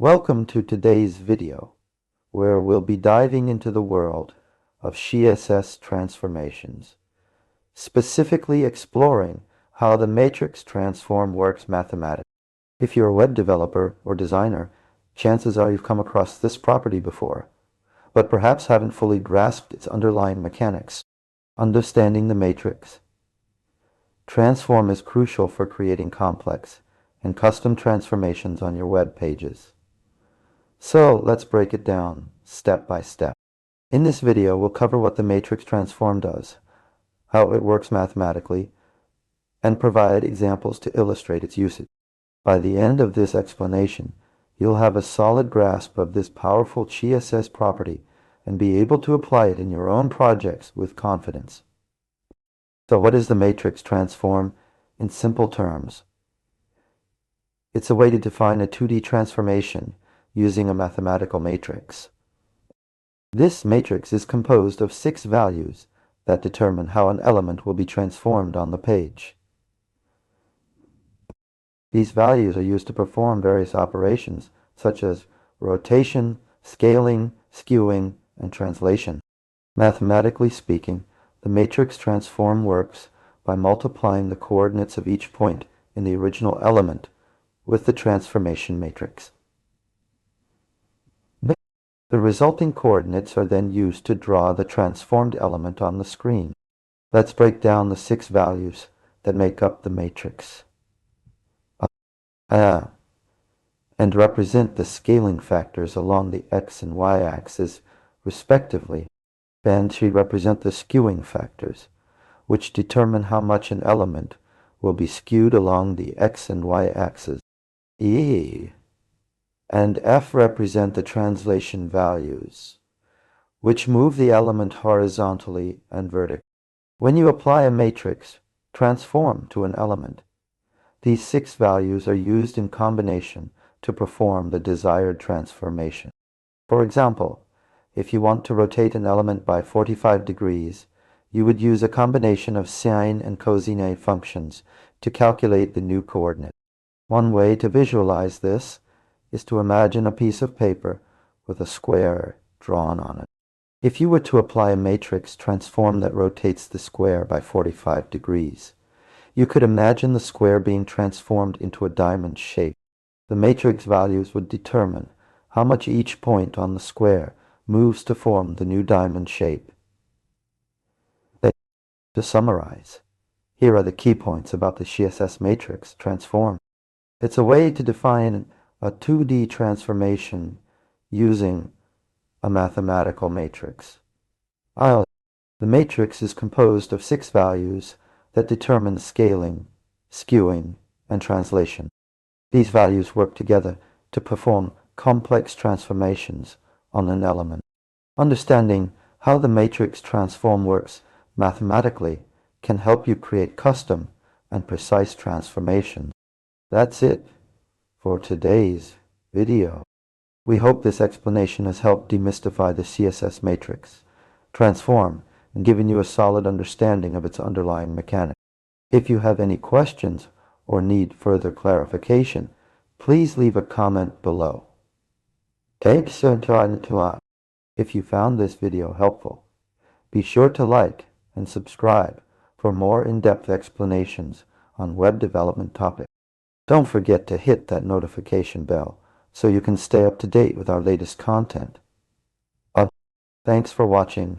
Welcome to today's video, where we'll be diving into the world of CSS transformations, specifically exploring how the matrix transform works mathematically. If you're a web developer or designer, chances are you've come across this property before, but perhaps haven't fully grasped its underlying mechanics. Understanding the matrix transform is crucial for creating complex and custom transformations on your web pages. So let's break it down step by step. In this video, we'll cover what the matrix transform does, how it works mathematically, and provide examples to illustrate its usage. By the end of this explanation, you'll have a solid grasp of this powerful CSS property and be able to apply it in your own projects with confidence. So what is the matrix transform in simple terms? It's a way to define a 2D transformation using a mathematical matrix. This matrix is composed of 6 values that determine how an element will be transformed on the page. These values are used to perform various operations such as rotation, scaling, skewing, and translation. Mathematically speaking, the matrix transform works by multiplying the coordinates of each point in the original element with the transformation matrix. The resulting coordinates are then used to draw the transformed element on the screen. Let's break down the 6 values that make up the matrix and represent the scaling factors along the x and y axes respectively. And she represent the skewing factors, which determine how much an element will be skewed along the x and y axes. E and F represent the translation values, which move the element horizontally and vertically. When you apply a matrix transform to an element, these 6 values are used in combination to perform the desired transformation. For example, if you want to rotate an element by 45 degrees, you would use a combination of sine and cosine functions to calculate the new coordinate. One way to visualize this is to imagine a piece of paper with a square drawn on it. If you were to apply a matrix transform that rotates the square by 45 degrees, you could imagine the square being transformed into a diamond shape. The matrix values would determine how much each point on the square moves to form the new diamond shape. To summarize, here are the key points about the CSS matrix transform. It's a way to define a 2D transformation using a mathematical matrix. The matrix is composed of 6 values that determine scaling, skewing, and translation. These values work together to perform complex transformations on an element. Understanding how the matrix transform works mathematically can help you create custom and precise transformations. That's it for today's video. We hope this explanation has helped demystify the CSS matrix transform and given you a solid understanding of its underlying mechanics. If you have any questions or need further clarification, please leave a comment below. If you found this video helpful, be sure to like and subscribe for more in-depth explanations on web development topics. Don't forget to hit that notification bell so you can stay up to date with our latest content. Thanks for watching.